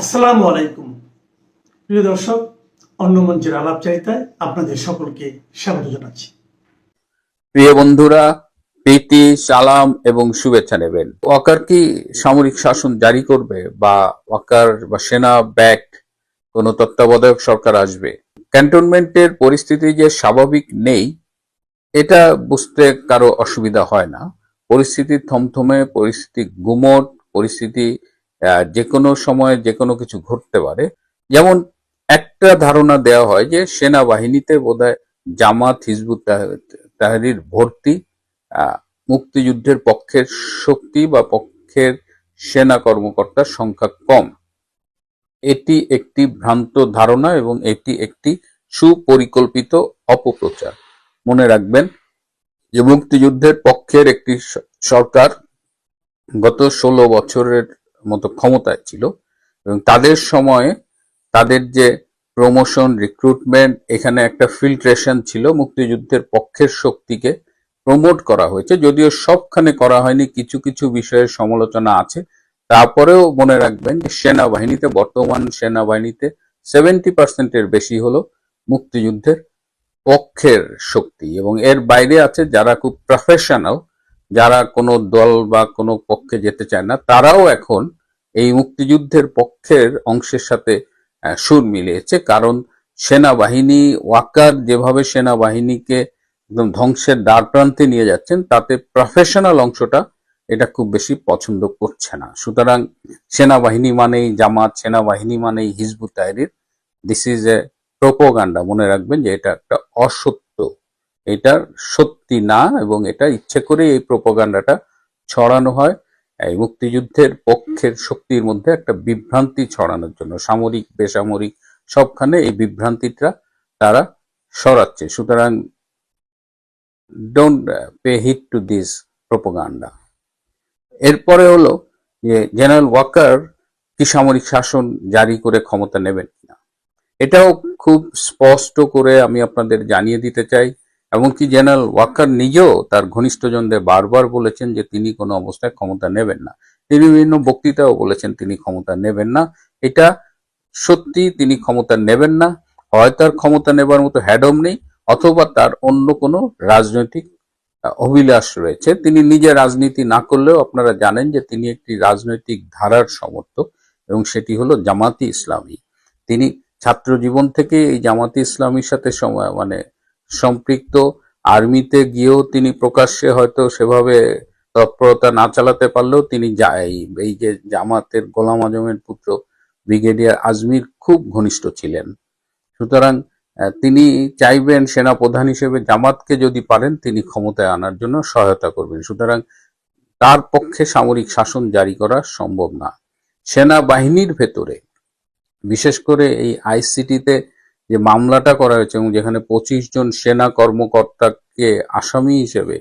আসসালামু আলাইকুম প্রিয় দর্শক, অন্য মঞ্চের আলাপচারিতায় আপনাদের সকলকে স্বাগত জানাচ্ছি। প্রিয় বন্ধুরা, প্রীতি, সালাম এবং শুভেচ্ছা নেবেন। ওয়াকার কি সামরিক শাসন জারি করবে, বা ওয়াকার বা সেনা ব্যাকড কোনো তত্ত্বাবধায়ক সরকার আসবে? ক্যান্টনমেন্টের পরিস্থিতি যে স্বাভাবিক নেই, এটা বুঝতে কারো অসুবিধা হয় না। পরিস্থিতি থমথমে, পরিস্থিতি গুমট, পরিস্থিতি যে কোনো সময় যে কোনো কিছু ঘটতে পারে। যেমন একটা ধারণা দেওয়া হয় যে সেনাবাহিনীতে বোধহয় জামাত, হিজবুত তাহরির ভর্তি, মুক্তিযুদ্ধের পক্ষের শক্তি বা পক্ষের সেনা কর্মকর্তার সংখ্যা কম। এটি একটি ভ্রান্ত ধারণা এবং এটি একটি সুপরিকল্পিত অপপ্রচার। মনে রাখবেন যে মুক্তিযুদ্ধের পক্ষের একটি সরকার গত 16 বছরের মতো ক্ষমতায় ছিল, এবং তাদের সময়ে তাদের যে প্রমোশন, রিক্রুটমেন্ট, এখানে একটা ফিল্ট্রেশন ছিল। মুক্তিযুদ্ধের পক্ষের শক্তিকে প্রমোট করা হয়েছে, যদিও সবখানে করা হয়নি, কিছু কিছু বিষয়ের সমালোচনা আছে। তারপরেও মনে রাখবেন যে সেনাবাহিনীতে, বর্তমান সেনাবাহিনীতে 70% বেশি হলো মুক্তিযুদ্ধের পক্ষের শক্তি, এবং এর বাইরে আছে যারা খুব প্রফেশনাল, যারা কোনো দল বা কোনো পক্ষে যেতে চায় না, তারাও এখন এই মুক্তিযুদ্ধের পক্ষের অংশের সাথে সুর মিলিয়েছে। কারণ সেনাবাহিনী, ওয়াকার যেভাবে সেনাবাহিনীকে একদম ধ্বংসের দ্বার প্রান্তে নিয়ে যাচ্ছেন, তাতে প্রফেশনাল অংশটা এটা খুব বেশি পছন্দ করছে না। সুতরাং সেনাবাহিনী মানেই জামাত, সেনাবাহিনী মানেই Hizb ut Tahrir, this is a propaganda. মনে রাখবেন যে এটা একটা অসত্য, এটা সত্যি না, এবং এটা ইচ্ছে করে এই প্রোপোগান্ডাটা ছড়ানো হয় এই মুক্তিযুদ্ধের পক্ষের শক্তির মধ্যে একটা বিভ্রান্তি ছড়ানোর জন্য। সামরিক, বেসামরিক সবখানে এই বিভ্রান্তিটা তারা সরাচ্ছে। সুতরাং don't pay heed to this propaganda. এরপরে হলো যে জেনারেল ওয়াকার কি সামরিক শাসন জারি করে ক্ষমতা নেবেন কিনা, এটাও খুব স্পষ্ট করে আমি আপনাদের জানিয়ে দিতে চাই। এমনকি জেনারেল ওয়াকার নিজেও তার ঘনিষ্ঠজনদের বারবার বলেছেন যে তিনি কোনো অবস্থায় ক্ষমতা নেবেন না। তিনি বিভিন্ন বক্তৃতাও বলেছেন তিনি ক্ষমতা নেবেন না। এটা সত্যি, তিনি ক্ষমতা নেবেন না। হয় তার ক্ষমতা নেবার মতো হ্যাডম নেই, অথবা তার অন্য কোনো রাজনৈতিক অভিলাষ রয়েছে। তিনি নিজে রাজনীতি না করলেও আপনারা জানেন যে তিনি একটি রাজনৈতিক ধারার সমর্থক, এবং সেটি হলো জামাতি ইসলামী। তিনি ছাত্র জীবন থেকে এই জামাতি ইসলামীর সাথে মানে সম্পৃক্ত। আর্মিতে গিয়েও তিনি প্রকাশ্যে হয়তো সেভাবে তৎপরতা না চালাতে পারলেও তিনি এই যে জামাতের গোলাম আজমের পুত্র ব্রিগেডিয়ার আজমির খুব ঘনিষ্ঠ ছিলেন। সুতরাং তিনি চাইবেন সেনা প্রধান হিসেবে জামাতকে যদি পারেন তিনি ক্ষমতায় আনার জন্য সহায়তা করবেন। সুতরাং তার পক্ষে সামরিক শাসন জারি করা সম্ভব না। সেনাবাহিনীর ভেতরে, বিশেষ করে এই আইসিটিতে যে মামলাটা করা হয়েছে এবং যেখানে 25 জন সেনা কর্মকর্তাকে আসামি হিসেবে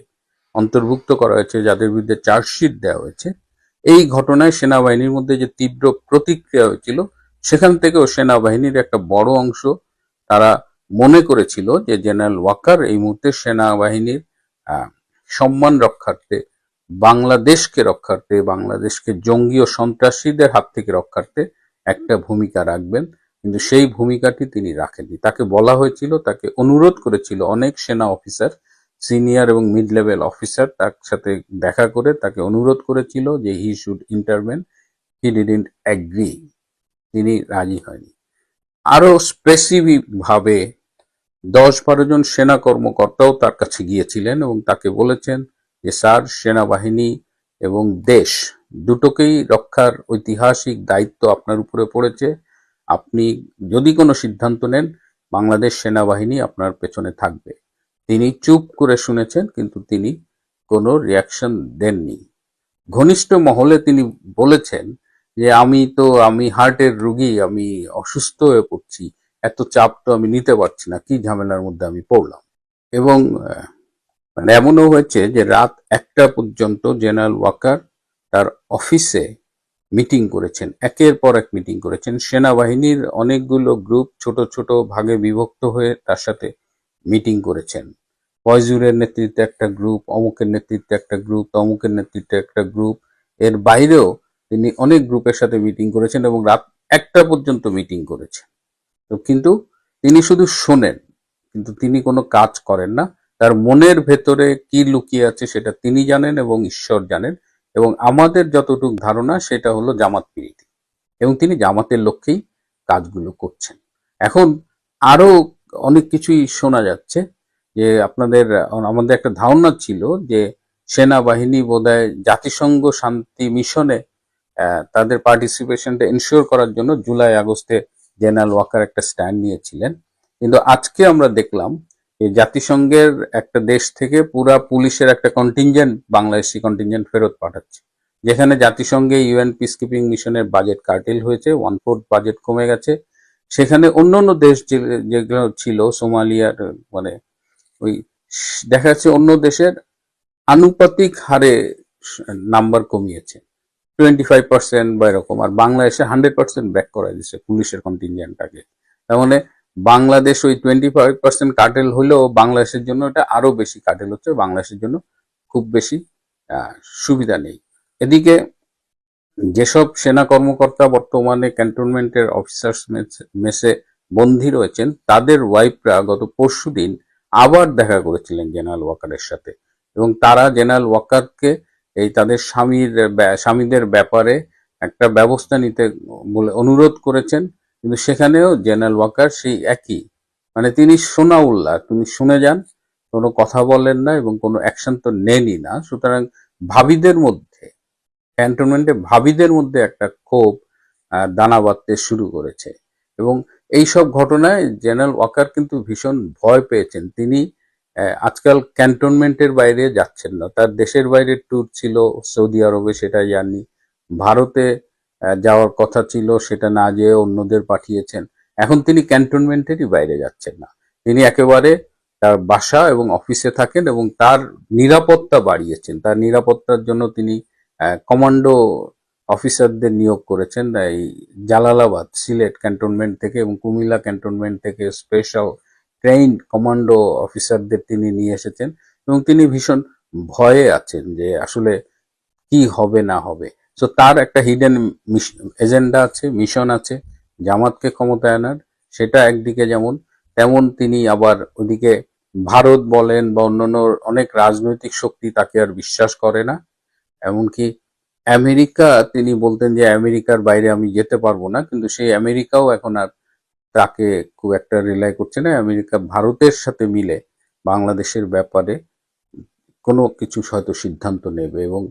অন্তর্ভুক্ত করা হয়েছে, যাদের বিরুদ্ধে চার্জশিট দেওয়া হয়েছে, এই ঘটনায় সেনাবাহিনীর মধ্যে যে তীব্র প্রতিক্রিয়া হয়েছিল, সেখান থেকেও সেনাবাহিনীর একটা বড় অংশ তারা মনে করেছিল যে জেনারেল ওয়াকার এই মুহূর্তে সেনাবাহিনীর সম্মান রক্ষার্থে, বাংলাদেশকে রক্ষার্থে, বাংলাদেশকে জঙ্গি ও সন্ত্রাসীদের হাত থেকে রক্ষার্থে একটা ভূমিকা রাখবেন। কিন্তু সেই ভূমিকাটি তিনি রাখেননি। তাকে বলা হয়েছিল, তাকে অনুরোধ করেছিল অনেক সেনা অফিসার, সিনিয়র এবং মিড লেভেল অফিসার তার সাথে দেখা করে তাকে অনুরোধ করেছিল যে he should intervene. He didn't agree, তিনি রাজি হয়নি। আরো স্পেসিফিক ভাবে 10-12 জন সেনা কর্মকর্তাও তার কাছে গিয়েছিলেন এবং তাকে বলেছেন যে স্যার, সেনাবাহিনী এবং দেশ দুটোকেই রক্ষার ঐতিহাসিক দায়িত্ব আপনার উপরে পড়েছে। আপনি যদি কোনো সিদ্ধান্ত নেন, বাংলাদেশ সেনাবাহিনী আপনার পেছনে থাকবে। তিনি চুপ করে শুনেছেন, কিন্তু তিনি কোনো রিয়াকশন দেননি। ঘনিষ্ঠ মহলে তিনি বলেছেন যে আমি হার্টের রুগী, আমি অসুস্থ হয়ে পড়ছি, এত চাপ তো আমি নিতে পারছি না, কি ঝামেলার মধ্যে আমি পড়লাম। এবং মানে এমনও হয়েছে যে রাত 1টা পর্যন্ত জেনারেল ওয়াকার তার অফিসে মিটিং করেছেন, একের পর এক মিটিং করেছেন। সেনাবাহিনীর অনেকগুলো গ্রুপ ছোট ছোট ভাগে বিভক্ত হয়ে তার সাথে মিটিং করেছেন। ফয়জুরের নেতৃত্বে একটা গ্রুপ, অমুকের নেতৃত্বে একটা গ্রুপ, তমুকের নেতৃত্বে একটা গ্রুপ। এর বাইরেও তিনি অনেক গ্রুপের সাথে মিটিং করেছেন, এবং রাত 1টা পর্যন্ত মিটিং করেছেন। তো কিন্তু তিনি শুধু শোনেন, কিন্তু তিনি কোনো কাজ করেন না। তার মনের ভেতরে কি লুকিয়ে আছে সেটা তিনি জানেন এবং ঈশ্বর জানেন, এবং আমাদের যতটুকু ধারণা সেটা হলো জামাত প্রীতি, এবং তিনি জামাতের লক্ষ্যেই কাজগুলো করছেন। এখন আরো অনেক কিছুই শোনা যাচ্ছে, যে আমাদের একটা ধারণা ছিল যে সেনাবাহিনী বোধহয় জাতিসংঘ শান্তি মিশনে তাদের পার্টিসিপেশনটা এনশিওর করার জন্য জুলাই আগস্টে জেনারেল ওয়াকার একটা স্ট্যান্ড নিয়েছিলেন। কিন্তু আজকে আমরা দেখলাম যে জাতিসংঘের একটা দেশ থেকে পুরা পুলিশের একটা কন্টিনজেন্ট, বাংলাদেশি কন্টিনজেন্ট ফেরত পাঠাচ্ছে, যেখানে জাতিসংঘে ইউএন পিসকিপিং মিশনের বাজেট কার্টেল হয়েছে, 1/4 বাজেট কমে গেছে। সেখানে অন্যান্য দেশ যেগুলো ছিল সোমালিয়ার, মানে ওই দেখা যাচ্ছে অন্য দেশের আনুপাতিক হারে নাম্বার কমিয়েছে, 25% বা এরকম, আর বাংলাদেশে 100% ব্যাক করা দিচ্ছে পুলিশের কন্টিনজেন্টটাকে। তার মানে বাংলাদেশ ওই 25% কাটেল হলেও বাংলাদেশের জন্য এটা আরো বেশি কাটেল হচ্ছে, বাংলাদেশের জন্য খুব বেশি সুবিধা নেই। এদিকে যেসব সেনা কর্মকর্তা বর্তমানে ক্যান্টনমেন্টের অফিসার্স মেসে বন্দী রয়েছেন, তাদের ওয়াইফরা গত পরশুদিন আবার দেখা করেছিলেন জেনারেল ওয়াকারের সাথে, এবং তারা জেনারেল ওয়াকারকে এই তাদের স্বামীদের ব্যাপারে একটা ব্যবস্থা নিতে বলে অনুরোধ করেছেন। কিন্তু সেখানেও জেনারেল ওয়াকার সেই একই, মানে তিনি সোনাউল্লাহ, তুমি শুনে যান, কোনো কথা বলেন না এবং কোনো অ্যাকশন তো নেনই না। সুতরাং ভাবিদের মধ্যে, ক্যান্টনমেন্টে ভাবিদের মধ্যে একটা ক্ষোভ দানা বাঁধতে শুরু করেছে, এবং এই সব ঘটনায় জেনারেল ওয়াকার কিন্তু ভীষণ ভয় পেয়েছেন। তিনি আজকাল ক্যান্টনমেন্টের বাইরে যাচ্ছেন না, তার দেশের বাইরে ট্যুর ছিল, সৌদি আরবে সেটা যাননি, ভারতে যাওয়ার কথা ছিল সেটা না যেয়ে অন্যদের পাঠিয়েছেন। এখন তিনি ক্যান্টনমেন্টেরই বাইরে যাচ্ছেন না, তিনি একেবারে তার বাসা এবং অফিসে থাকেন, এবং তার নিরাপত্তা বাড়িয়েছেন। তার নিরাপত্তার জন্য তিনি কমান্ডো অফিসারদের নিয়োগ করেছেন এই জালালাবাদ, সিলেট ক্যান্টনমেন্ট থেকে এবং কুমিল্লা ক্যান্টনমেন্ট থেকে স্পেশাল ট্রেইন কমান্ডো অফিসারদের তিনি নিয়ে এসেছেন, এবং তিনি ভীষণ ভয়ে আছেন যে আসলে কি হবে না হবে। সো তার একটা হিডেন এজেন্ডা আছে, মিশন আছে জামাতকে ক্ষমতায় আনার। সেটা একদিকে যেমন, তেমন তিনি আবার ওদিকে ভারত বলেন বা অন্যান্য অনেক রাজনৈতিক শক্তি তাকে আর বিশ্বাস করে না। এমনকি আমেরিকা, তিনি বলতেন যে আমেরিকার বাইরে আমি যেতে পারবো না, কিন্তু সেই আমেরিকাও এখন আর তাকে খুব একটা রিলাই করছে না। আমেরিকা ভারতের সাথে মিলে বাংলাদেশের ব্যাপারে কোনো কিছু হয়তো সিদ্ধান্ত নেবে, এবং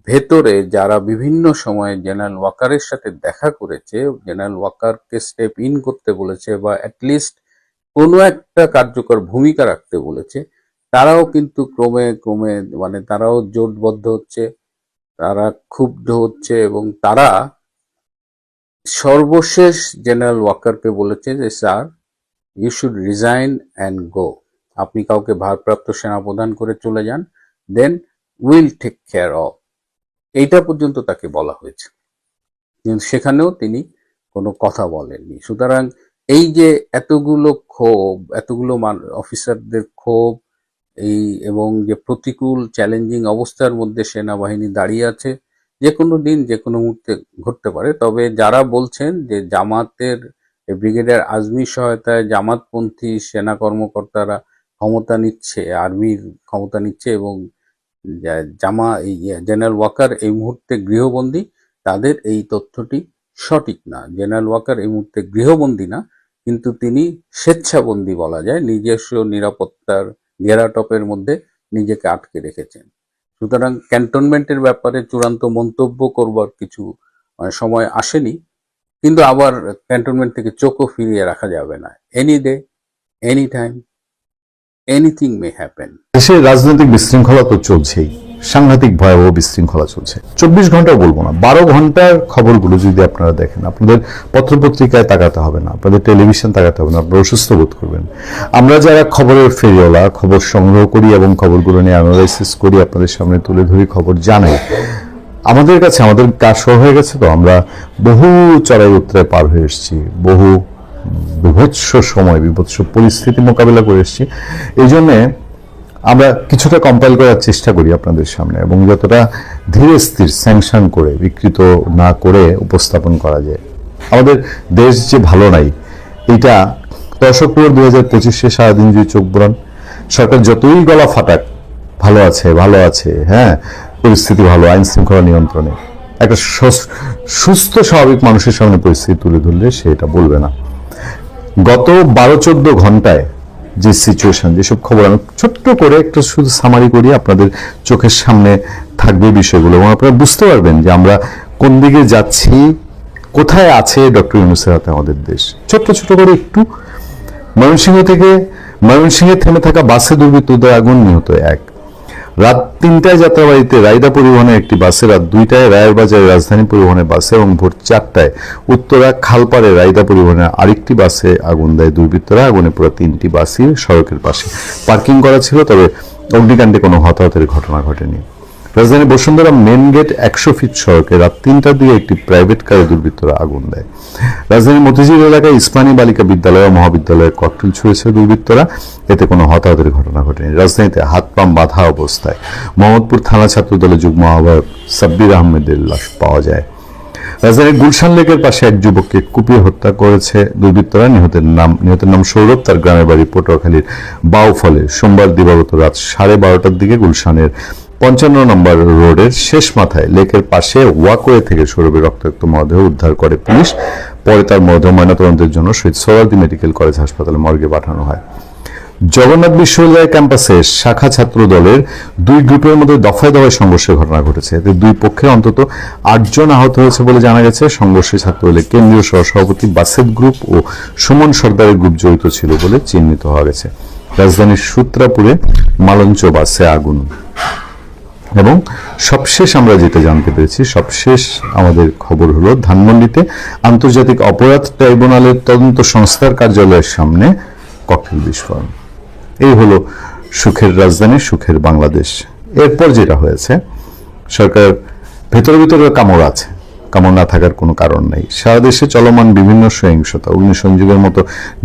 ভেতরে যারা বিভিন্ন সময়ে জেনারেল ওয়াকারের সাথে দেখা করেছে, জেনারেল ওয়াকারকে স্টেপ ইন করতে বলেছে বা অ্যাটলিস্ট কোনো একটা কার্যকর ভূমিকা রাখতে বলেছে, তারাও কিন্তু ক্রমে ক্রমে মানে তারাও জোটবদ্ধ হচ্ছে, তারা ক্ষুব্ধ হচ্ছে, এবং তারা সর্বশেষ জেনারেল ওয়াকারকে বলেছে যে sir, you should resign and go, আপনি কাউকে ভারপ্রাপ্ত সেনাপ্রধান করে চলে যান, then will take care of, এইটা পর্যন্ত তাকে বলা হয়েছে, কিন্তু সেখানেও তিনি কোনো কথা বলেননি। সুতরাং এই যে এতগুলো ক্ষোভ, এতগুলো অফিসারদের ক্ষোভ, এই এবং যে প্রতিকূল চ্যালেঞ্জিং অবস্থার মধ্যে সেনাবাহিনী দাঁড়িয়ে আছে, যে কোনো দিন যে কোনো মুহূর্তে ঘটতে পারে। তবে যারা বলছেন যে জামাতের ব্রিগেডিয়ার আজমির সহায়তায় জামাতপন্থী সেনা কর্মকর্তারা ক্ষমতা নিচ্ছে, আর্মির ক্ষমতা নিচ্ছে, এবং জেনারেল ওয়াকার এই মুহূর্তে গৃহবন্দী, তাদের এই তথ্যটি সঠিক না। জেনারেল ওয়াকার এই মুহূর্তে গৃহবন্দী না, কিন্তু তিনি স্বেচ্ছাবন্দী বলা যায়, নিজস্ব নিরাপত্তার ঘেরাটপের মধ্যে নিজেকে আটকে রেখেছেন। সুতরাং ক্যান্টনমেন্টের ব্যাপারে চূড়ান্ত মন্তব্য করবার কিছু সময় আসেনি, কিন্তু আবার ক্যান্টনমেন্ট থেকে চোখও ফিরিয়ে রাখা যাবে না। Any day, any time, anything may happen. দেশের রাজনৈতিক বিশৃঙ্খলা তো চলছেই, সাংঘাতিক ভয়াবহ বিশৃঙ্খলা চলছে। 24 ঘন্টা বলবো না, 12 ঘন্টার খবরগুলো যদি আপনারা দেখেন, আপনাদের পত্রপত্রিকায় তাকাতে হবে না, আপনাদের টেলিভিশন তাকাতে হবে না, আপনারা অসুস্থ বোধ করবেন। আমরা যারা খবরের ফেরিওয়ালা, খবর সংগ্রহ করি এবং খবরগুলো নিয়ে অ্যানালাইসিস করি, আপনাদের সামনে তুলে ধরি, খবর জানাই, আমাদের কাছে আমাদের কাজ শুরু হয়ে গেছে। তো আমরা বহু চড়াই উতরাই পার হয়ে এসেছি, বহু বিভৎস সময়, বিভৎস পরিস্থিতি মোকাবিলা করে এসেছি। এই জন্যে আমরা কিছুটা কম্পাইল করার চেষ্টা করি আপনাদের সামনে, এবং যতটা ধীরে স্থির স্যাংশন করে, বিকৃত না করে উপস্থাপন করা যায়। আমাদের দেশ যে ভালো নাই, এটা 10 অক্টোবর 2025 সারাদিন যদি চোখ বোলান, সরকার যতই গলা ফাটাক ভালো আছে ভালো আছে, হ্যাঁ পরিস্থিতি ভালো, আইন শৃঙ্খলা নিয়ন্ত্রণে, একটা সুস্থ স্বাভাবিক মানুষের সামনে পরিস্থিতি তুলে ধরলে সে এটা বলবে না। গত 12-14 ঘন্টায় যে সিচুয়েশন, যেসব খবর আমি ছোট্ট করে একটু শুধু সামারি করি, আপনাদের চোখের সামনে থাকবে বিষয়গুলো এবং আপনারা বুঝতে পারবেন যে আমরা কোন দিকে যাচ্ছি, কোথায় আছে ডক্টর ইউনূসের হাতে আমাদের দেশ। ছোট্ট ছোট করে একটু, ময়মনসিংহে থেমে থাকা বাসে দুর্বৃত্তদের আগুন, নিহত 1। রাত 3টায় যাত্রাবাড়িতে রায়দা পরিবহনের একটি বাসে, রাত 2টায় রায়ের বাজারে রাজধানী পরিবহনের বাসে এবং ভোর 4টায় উত্তরা খালপাড়ে রায়দা পরিবহনের আরেকটি বাসে আগুন দেয় দুর্বৃত্তরা। আগুনে পুরো 3টি বাসই সড়কের পাশে পার্কিং করা ছিল, তবে অগ্নিকাণ্ডে কোনো হতাহতের ঘটনা ঘটেনি। রাজধানী বসুন্ধরা মেন গেট 100 ফিট সড়কে রাত 3টার দিকে একটি প্রাইভেট কারে দুর্বৃত্তরা আগুন দেয়। রাজধানী মতিঝিল এলাকায় ইসলামী বালিকা বিদ্যালয় ও মহাবিদ্যালয়ে ককটেল ছুঁড়েছে দুর্বৃত্তরা, এতে কোনো হতাহতের ঘটনা ঘটেনি। রাজধানীতে হাত পাম্প বাঁধা অবস্থায় মোহাম্মদপুর থানা ছাত্রদলের যুগ্ম আহ্বায়ক সাব্বির আহমেদের লাশ পাওয়া যায়। রাজধানীর গুলশান লেকের পাশে এক যুবককে কুপিয়ে হত্যা করেছে দুর্বৃত্তরা। নিহতের নাম সৌরভ, তার গ্রামের বাড়ি পটুয়াখালীর বাউফলে। সোমবার দিবাগত রাত 12:30টার দিকে গুলশানের 55 নম্বর রোডের শেষ মাথায় লেকের পাশে ওয়াকওয়ে থেকে সৌরভের রক্তাক্ত মরদেহ উদ্ধার করে পুলিশ। পরে তার মরদেহ ময়নাতদন্তের জন্য শহীদ সোহরাওয়ার্দী মেডিকেল কলেজ হাসপাতালে মর্গে পাঠানো হয়। জগন্নাথ বিশ্ববিদ্যালয় ক্যাম্পাসে শাখা ছাত্র দলের 2 গ্রুপের মধ্যে দফায় দফায় সংঘর্ষের ঘটনা ঘটেছে। এতে 2 পক্ষে অন্তত 8 জন আহত হয়েছে বলে জানা গেছে। সংঘর্ষে ছাত্রদলের কেন্দ্রীয় সহসভাপতি বাসেদ গ্রুপ ও সুমন সর্দারের গ্রুপ জড়িত ছিল বলে চিহ্নিত হওয়া গেছে। রাজধানীর সূত্রাপুরে মালঞ্চ বাসে আগুন। এবং সবশেষ আমরা যেটা জানতে পেরেছি, সবশেষ আমাদের খবর হলো ধানমন্ডিতে আন্তর্জাতিক অপরাধ ট্রাইব্যুনালের তদন্ত সংস্থার কার্যালয়ের সামনে ককটেল বিস্ফোরণ। এই হলো সুখের রাজধানী, সুখের বাংলাদেশ। এরপর যেটা হয়েছে, সরকার ভেতরে কামড় আছে, কামড় না থাকার কোনো কারণ নেই। সারা দেশে চলমান বিভিন্ন সহিংসতা, অগ্নিসংযোগের মতো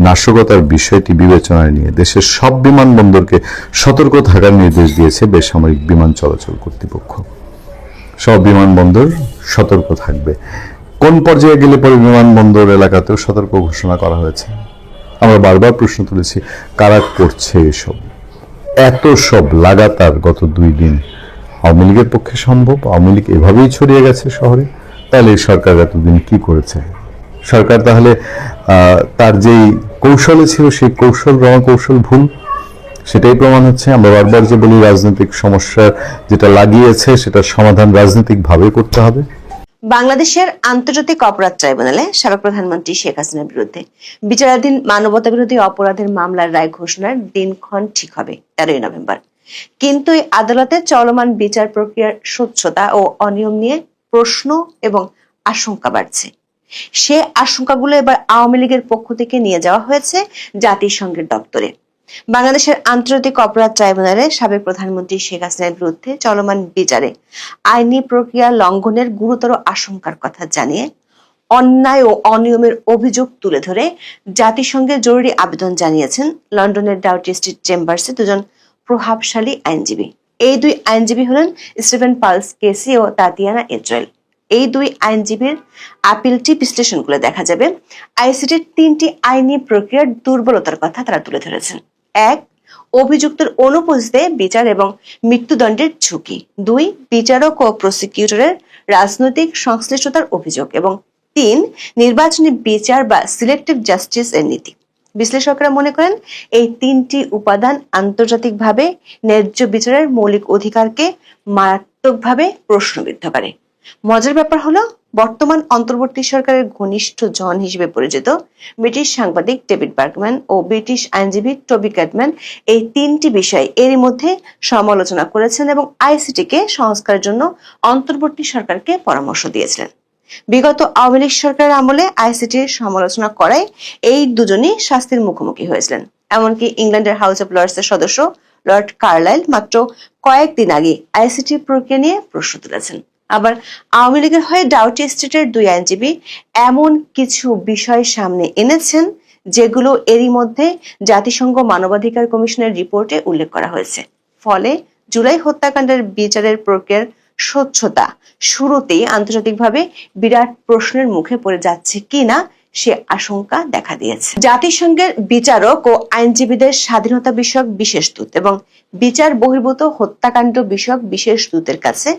নাশকতার বিষয়টি বিবেচনায় নিয়ে দেশের সব বিমানবন্দরকে সতর্ক থাকার নির্দেশ দিয়েছে বেসামরিক বিমান চলাচল কর্তৃপক্ষ। সব বিমানবন্দর সতর্ক থাকবে। কোন পর্যায়ে গেলে পরে বিমানবন্দর এলাকাতেও সতর্ক ঘোষণা করা হয়েছে? আমরা বারবার প্রশ্ন তুলেছি, কারা করছে এসব? এত সব লাগাতার গত 2 দিন আওয়ামী লীগের পক্ষে সম্ভব? আওয়ামী লীগ এভাবেই ছড়িয়ে গেছে শহরে? তাহলে সরকার এতদিন কি করেছে? সরকার তাহলে তার যেই কৌশলে ছিল সেই কৌশল ভুল, সেটাই প্রমাণ হচ্ছে। আমরা বারবার যে বলি রাজনৈতিক সমস্যার যেটা লাগিয়েছে সেটা সমাধান রাজনৈতিক ভাবে করতে হবে। বাংলাদেশের আন্তর্জাতিক অপরাধ ট্রাইব্যুনালে সাবেক প্রধানমন্ত্রী শেখ হাসিনার বিরুদ্ধে বিচারাধীন মানবতা বিরোধী অপরাধের মামলার রায় ঘোষণার দিনক্ষণ ঠিক হবে 13 নভেম্বর। কিন্তু এই আদালতে চলমান বিচার প্রক্রিয়ার স্বচ্ছতা ও অনিয়ম নিয়ে প্রশ্ন এবং আশঙ্কা বাড়ছে। সে আশঙ্কাগুলো এবার আওয়ামী লীগের পক্ষ থেকে নিয়ে যাওয়া হয়েছে জাতিসংঘের দপ্তরে। বাংলাদেশের আন্তর্জাতিক অপরাধ ট্রাইব্যুনালে সাবেক প্রধানমন্ত্রী শেখ হাসিনার বিরুদ্ধে চলমান বিচারে আইনি প্রক্রিয়া লঙ্ঘনের গুরুতর আশঙ্কার কথা জানিয়ে অন্যায় ও অনিয়মের অভিযোগ তুলে ধরে জাতিসংঘে জরুরি আবেদন জানিয়েছেন লন্ডনের ডাউটি স্ট্রিট চেম্বার্সে 2 জন প্রভাবশালী আইনজীবী। এই 2 আইনজীবী হলেন স্টিফেন পালস কেসি ও তাতিয়ানা এজরায়েল। এই 2 আইনজীবীর আপিলটি বিশ্লেষণ করে দেখা যাবে আইসিটির 3টি আইনি প্রক্রিয়ার দুর্বলতার কথা তারা তুলে ধরেছেন। 1, অভিযুক্তের অনুপস্থিতিতে বিচার এবং মৃত্যুদণ্ডের ঝুঁকি। 2, বিচারক ও প্রসিকিউটরের রাজনৈতিক সংশ্লিষ্টতার অভিযোগ। এবং 3, নির্বাচনী বিচার বা সিলেক্টিভ জাস্টিস এর নীতি। বিশ্লেষকরা মনে করেন এই 3টি উপাদান আন্তর্জাতিকভাবে ন্যায্য বিচারের মৌলিক অধিকারকে মারাত্মকভাবে প্রশ্নবিদ্ধ করে। মজার ব্যাপার হলো, বর্তমান অন্তর্বর্তী সরকারের ঘনিষ্ঠ জন হিসেবে পরিচিত ব্রিটিশ সাংবাদিক ডেভিড বার্গম্যান ও ব্রিটিশ আইনজীবী টবি ক্যাটম্যান এই 3টি বিষয় এরই মধ্যে সমালোচনা করেছেন এবং আইসিটিকে সংস্কারের জন্য অন্তর্বর্তী সরকারকে পরামর্শ দিয়েছিলেন। বিগত আওয়ামী লীগ সরকারের আমলে আইসিটির সমালোচনা করায় এই 2 জনই শাস্তির মুখোমুখি হয়েছিলেন। এমনকি ইংল্যান্ডের হাউস অব লর্ডসের সদস্য লর্ড কার্লাইল মাত্র কয়েকদিন আগে আইসিটি প্রক্রিয়া নিয়ে প্রশ্ন তুলেছেন। আবার আওয়ামী লীগের হয়ে ডাউটি স্ট্রিটের 2 আইনজীবী এমন কিছু বিষয় সামনে এনেছেন যেগুলো এরই মধ্যে জাতিসংঘ মানবাধিকার কমিশনের রিপোর্টে উল্লেখ করা হয়েছে। ফলে জুলাই হত্যাকাণ্ডের বিচারের প্রক্রিয়ার স্বচ্ছতা শুরুতেই আন্তর্জাতিকভাবে বিরাট প্রশ্নের মুখে পড়ে যাচ্ছে কিনা সে আশঙ্কা দেখা দিয়েছে। জাতিসংঘের বিচারক ও আইনজীবীদের স্বাধীনতা বিষয়ক বিশেষ দূত এবং বিচার বহির্ভূত হত্যাকাণ্ড বিষয়ক বিশেষ দূতের কাছে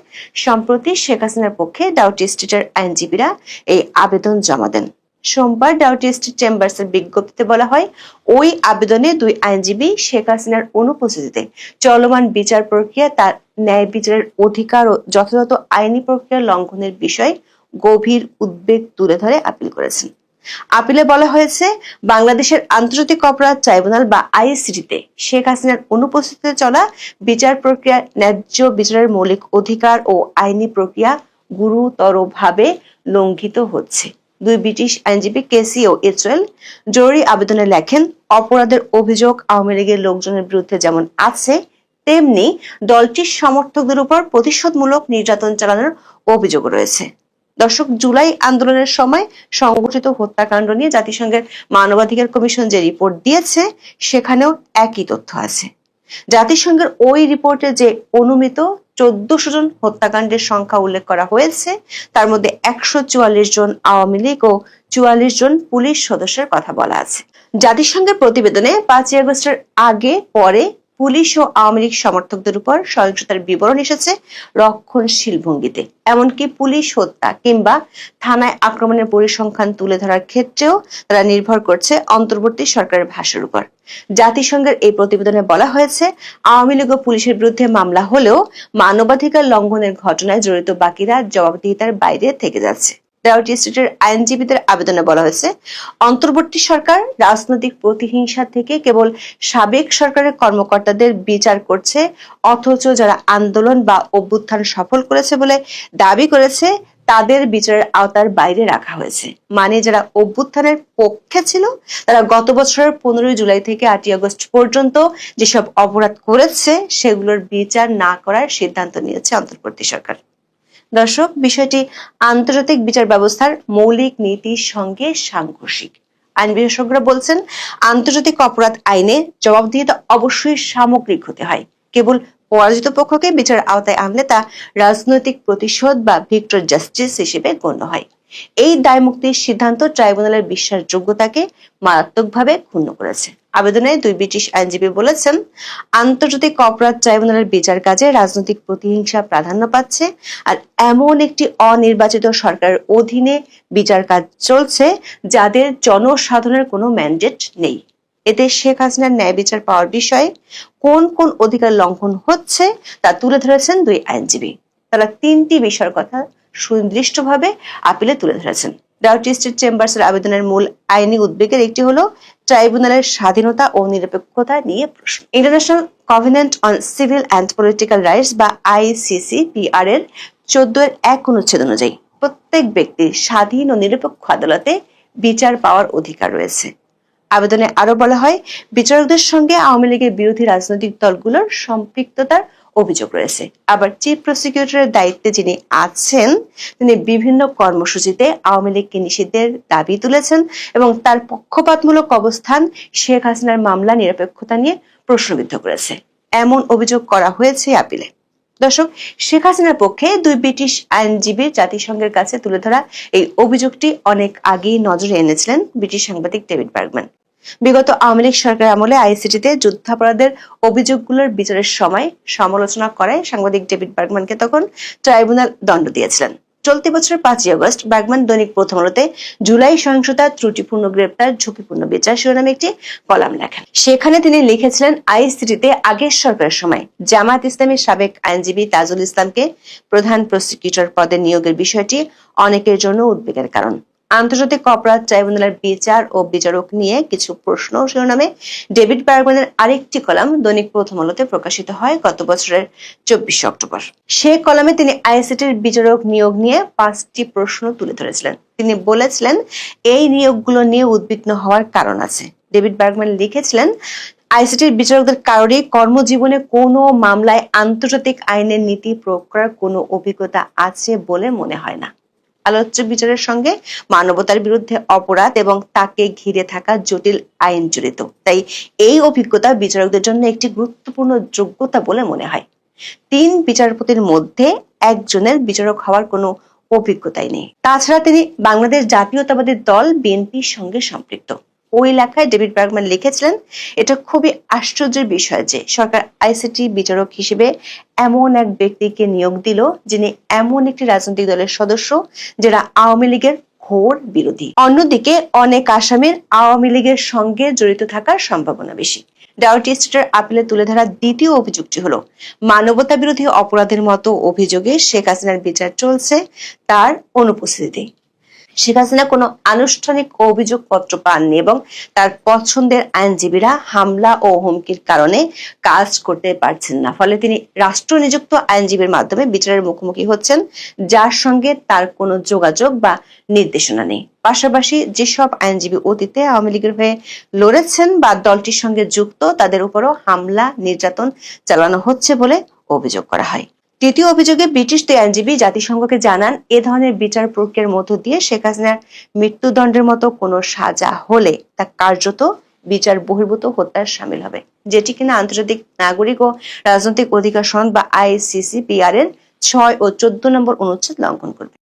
সম্প্রতি শেখ হাসিনার পক্ষে ডাউটি স্ট্রিটের আইনজীবীরা এই আবেদন জমা দেন। সোমবার ডাউটি স্ট্রিট চেম্বার্সের বিজ্ঞপ্তিতে বলা হয়, ওই আবেদনে দুই আইনজীবী শেখ হাসিনার অনুপস্থিতিতে চলমান বিচার প্রক্রিয়া, তার ন্যায় বিচারের অধিকার ও যথাযথ আইনি প্রক্রিয়া লঙ্ঘনের বিষয়ে গভীর উদ্বেগ তুলে ধরে আপিল করেছেন। আপিলে বলা হয়েছে, বাংলাদেশের আন্তর্জাতিক অপরাধ ট্রাইব্যুনাল বা আইসিটিতে শেখ হাসিনার অনুপস্থিতিতে চলা বিচার প্রক্রিয়া ন্যায্য বিচারের মৌলিক অধিকার ও আইনি প্রক্রিয়া গুরুতরভাবে লঙ্ঘিত হচ্ছে। দুই ব্রিটিশ আইনজীবী কেসি ও ইসরায়েল জরুরি আবেদনে লেখেন, অপরাধের অভিযোগ আওয়ামী লীগের লোকজনের বিরুদ্ধে যেমন আছে, তেমনি দলটির সমর্থকদের উপর প্রতিশোধমূলক নির্যাতন চালানোর অভিযোগ রয়েছে। দর্শক, জুলাই আন্দোলনের সময় সংঘটিত হত্যাকাণ্ড নিয়ে জাতিসংঘের মানবাধিকার কমিশন যে রিপোর্ট দিয়েছে সেখানেও একই তথ্য আছে। জাতিসংঘের ওই রিপোর্টে যে অনুমিত 1400 জন হত্যাকাণ্ডের সংখ্যা উল্লেখ করা হয়েছে, তার মধ্যে 144 জন আওয়ামী লীগ ও 44 জন পুলিশ সদস্যের কথা বলা আছে। জাতিসংঘের প্রতিবেদনে 5ই আগস্টের আগে পরে পুলিশ ও আওয়ামী লীগ সমর্থকদের উপর সহিংসতার বিবরণ এসেছে রক্ষণশীল ভঙ্গিতে। এমনকি পুলিশ হত্যা কিংবা থানায় আক্রমণের পরিসংখ্যান তুলে ধরার ক্ষেত্রেও তারা নির্ভর করছে অন্তর্বর্তী সরকারের ভাষ্যের উপর। জাতিসংঘের এই প্রতিবেদনে বলা হয়েছে, আওয়ামী লীগ ও পুলিশের বিরুদ্ধে মামলা হলেও মানবাধিকার লঙ্ঘনের ঘটনায় জড়িত বাকিরা জবাবদিহিতার বাইরে থেকে যাচ্ছে। ডাউটি স্ট্রিটের আইনজীবীদের আবেদনে বলা হয়েছে, অন্তর্বর্তী সরকার রাজনৈতিক প্রতিহিংসা থেকে কেবল সাবেক সরকারের কর্মকর্তাদের বিচার করছে, অথচ যারা আন্দোলন বা অভ্যুত্থান সফল করেছে বলে দাবি করেছে তাদের বিচারের আওতার বাইরে রাখা হয়েছে। মানে যারা অভ্যুত্থানের পক্ষে ছিল তারা গত বছরের 15 জুলাই থেকে 8 আগস্ট পর্যন্ত যেসব অপরাধ করেছে সেগুলোর বিচার না করার সিদ্ধান্ত নিয়েছে অন্তর্বর্তী সরকার। দর্শক, বিষয়টি আন্তর্জাতিক বিচার ব্যবস্থার মৌলিক নীতির সঙ্গে সাংঘর্ষিক। আইন বিশেষজ্ঞরা বলছেন, আন্তর্জাতিক অপরাধ আইনে জবাবদিহিতা অবশ্যই সামগ্রিক হতে হয়। কেবল পরাজিত পক্ষকে বিচারের আওতায় আনলে তা রাজনৈতিক প্রতিশোধ বা ভিক্টর জাস্টিস হিসেবে গণ্য হয়। এই দায়মুক্তির সিদ্ধান্ত ট্রাইব্যুনালের বিশ্বাসযোগ্যতাকে মারাত্মকভাবে ক্ষুণ্ণ করেছে। আবেদনে দুই ব্রিটিশ আইনজীবী বলেছেন, আন্তর্জাতিক অপরাধ ট্রাইব্যুনালের বিচার কাজে রাজনৈতিক প্রতিহিংসা প্রাধান্য পাচ্ছে, আর এমন একটি অনির্বাচিত সরকারের অধীনে বিচার কাজ চলছে যাদের জনসাধারণের কোনো ম্যান্ডেট নেই। এতে শেখ হাসিনার ন্যায় বিচার পাওয়ার বিষয়ে কোন কোন অধিকার লঙ্ঘন হচ্ছে তা তুলে ধরেছেন দুই আইনজীবী। তারা 3টি বিষয়ের কথা সুনির্দিষ্টভাবে আপিলে তুলে ধরেছেন। ডাউটি স্ট্রিট চেম্বার্সের আবেদনের মূল আইনি উদ্বেগের একটি হলো ট্রাইব্যুনালের স্বাধীনতা ও নিরপেক্ষতা নিয়ে প্রশ্ন। International covenant on civil and political rights বা ICCPR এর 14(1) অনুচ্ছেদ অনুযায়ী প্রত্যেক ব্যক্তির স্বাধীন ও নিরপেক্ষ আদালতে বিচার পাওয়ার অধিকার রয়েছে। আবেদনে আরো বলা হয়, বিচারকদের সঙ্গে আওয়ামী লীগের বিরোধী রাজনৈতিক দলগুলোর সম্পৃক্ততার অভিযোগ রয়েছে। আবার চিফ প্রসিকিউটরের দায়িত্বে যিনি আছেন তিনি বিভিন্ন কর্মসূচিতে আওয়ামী লীগকে নিষিদ্ধের দাবি তুলেছেন এবং তার পক্ষপাতমূলক অবস্থান শেখ হাসিনার মামলা নিরপেক্ষতা নিয়ে প্রশ্নবিদ্ধ করেছে। এমন অভিযোগ করা হয়েছে আপিলে। দর্শক, শেখ হাসিনার পক্ষে দুই ব্রিটিশ আইনজীবীর জাতিসংঘের কাছে তুলে ধরা এই অভিযোগটি অনেক আগেই নজরে এনেছিলেন ব্রিটিশ সাংবাদিক ডেভিড বার্গম্যান। বিগত আওয়ামী লীগ সরকার আমলে আইসিটিতে যুদ্ধাপরাধের অভিযোগগুলোর বিচারের সময় সমালোচনা করায় সাংবাদিক ডেভিড বার্গম্যানকে তখন ট্রাইব্যুনাল দণ্ড দিয়েছিলেন। চলতি বছরের 5ই আগস্ট বার্গম্যান দৈনিক প্রথম আলোতে জুলাই সহিংসতা, ত্রুটিপূর্ণ গ্রেপ্তার, ঝুঁকিপূর্ণ বিচার শিরোনামে একটি কলাম লেখেন। সেখানে তিনি লিখেছিলেন, আইসিটিতে আগের সরকারের সময় জামায়াত ইসলামীর সাবেক আইনজীবী তাজুল ইসলামকে প্রধান প্রসিকিউটর পদে নিয়োগের বিষয়টি অনেকের জন্য উদ্বেগের কারণ। আন্তর্জাতিক অপরাধ ট্রাইব্যুনালের বিচার ও বিচারক নিয়ে কিছু প্রশ্ন শিরোনামে ডেভিড বার্গম্যানের আরেকটি কলাম দৈনিক প্রথম আলোতে প্রকাশিত হয় গত বছরের 24 অক্টোবর। সেই কলামে তিনি আইসিটির বিচারক নিয়োগ নিয়ে 5টি প্রশ্ন তুলে ধরেছিলেন। তিনি বলেছিলেন, এই নিয়োগগুলো নিয়ে উদ্বিগ্ন হওয়ার কারণ আছে। ডেভিড বার্গম্যান লিখেছিলেন, আইসিটির বিচারকদের কারোরই কর্মজীবনে কোনো মামলায় আন্তর্জাতিক আইনের নীতি প্রয়োগ করার কোনো অভিজ্ঞতা আছে বলে মনে হয় না। আলোচ্য বিচারের সঙ্গে মানবতার বিরুদ্ধে অপরাধ এবং তাকে ঘিরে থাকা জটিল আইন জড়িত, তাই এই অভিজ্ঞতা বিচারকদের জন্য একটি গুরুত্বপূর্ণ যোগ্যতা বলে মনে হয়। 3 বিচারপতির মধ্যে একজনের বিচারক হওয়ার কোনো অভিজ্ঞতাই নেই। তাছাড়া তিনি বাংলাদেশ জাতীয়তাবাদী দল বিএনপির সঙ্গে সম্পৃক্ত। ওই লেখায় ডেভিড বার্গম্যান লিখেছিলেন, এটা খুবই আশ্চর্যের বিষয় যে সরকার আইসিটি বিচারক হিসেবে এমন এক ব্যক্তিকে নিয়োগ দিল যিনি এমন একটি রাজনৈতিক দলের সদস্য যারা আওয়ামী লীগের ঘোর বিরোধী। অন্যদিকে অনেক আসামির আওয়ামী লীগের সঙ্গে জড়িত থাকার সম্ভাবনা বেশি। ডাউটি স্টেটের আপিলে তুলে ধরা দ্বিতীয় অভিযোগটি হলো মানবতা বিরোধী অপরাধের মতো অভিযোগে শেখ হাসিনার বিচার চলছে তার অনুপস্থিতিতে। শেখ হাসিনা কোনো আনুষ্ঠানিক অভিযোগপত্র পাননি এবং তার পছন্দের আইনজীবীরা হামলা ও হুমকির কারণে কাজ করতে পারছেন না। ফলে তিনি রাষ্ট্র নিযুক্ত আইনজীবীর মাধ্যমে বিচারের মুখোমুখি হচ্ছেন, যার সঙ্গে তার কোনো যোগাযোগ বা নির্দেশনা নেই। পাশাপাশি যেসব আইনজীবী অতীতে আওয়ামী লীগের হয়ে লড়েছেন বা দলটির সঙ্গে যুক্ত, তাদের উপরও হামলা নির্যাতন চালানো হচ্ছে বলে অভিযোগ করা হয়। তৃতীয় অভিযোগে ব্রিটিশ দুই আইনজীবী জাতিসংঘকে জানান, এ ধরনের বিচার প্রক্রিয়ার মধ্য দিয়ে শেখ হাসিনার মৃত্যুদণ্ডের মতো কোনো সাজা হলে তা কার্যত বিচার বহির্ভূত হত্যার শামিল হবে, যেটি কিনা আন্তর্জাতিক নাগরিক ও রাজনৈতিক অধিকার সনদ বা ICCPR এর 6 ও 14 নম্বর অনুচ্ছেদ লঙ্ঘন করবে।